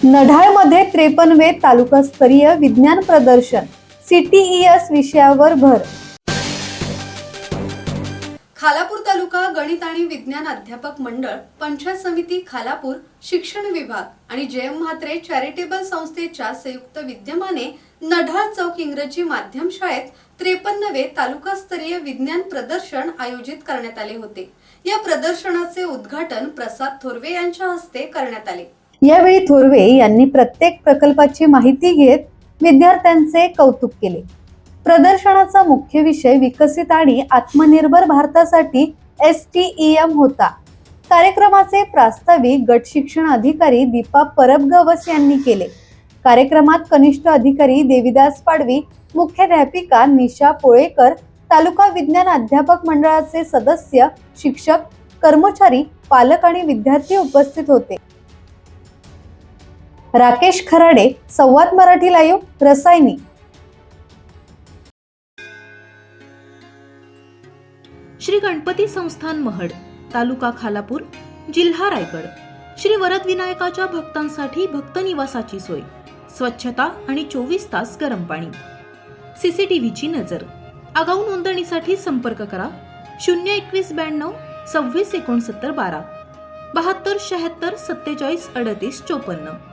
नढाळमध्ये 53वे तालुकास्तरीय विज्ञान प्रदर्शन CTES विषयावर भर। खालापूर तालुका गणित आणि विज्ञान अध्यापक मंडळ, पंचायत समिती खालापूर, शिक्षण विभाग आणि JM म्हात्रे चॅरिटेबल संस्थेच्या संयुक्त विद्यमाने नढाळ चौक इंग्रजी माध्यम शाळेत 53वे तालुकास्तरीय विज्ञान प्रदर्शन आयोजित करण्यात आले होते। या प्रदर्शनाचे उद्घाटन प्रसाद थोरवे यांच्या हस्ते करण्यात आले। यावेळी थोरवे यांनी प्रत्येक प्रकल्पाची माहिती घेत विद्यार्थ्यांचे कौतुक केले। प्रदर्शनाचा मुख्य विषय विकसित आणि आत्मनिर्भर भारतासाठी STEM होता। कार्यक्रमाचे प्रास्ताविक गट शिक्षण अधिकारी दीपा परबगवस यांनी केले। कार्यक्रमात कनिष्ठ अधिकारी देविदास पाडवी, मुख्याध्यापिका निशा पोळेकर, तालुका विज्ञान अध्यापक मंडळाचे सदस्य, शिक्षक, कर्मचारी, पालक आणि विद्यार्थी उपस्थित होते। राकेश खराडे, संवाद मराठी लाईव्ह, रसायनी। श्री गणपती संस्थान महड, तालुका खालापूर, जिल्हा रायगड। श्री वरद विनायकाच्या भक्तांसाठी भक्त निवासाची सोय, स्वच्छता आणि 24 तास गरम पाणी, CCTVची नजर। आगाऊ नोंदणीसाठी संपर्क करा 02192 26 69 12 72 76 47 38 54।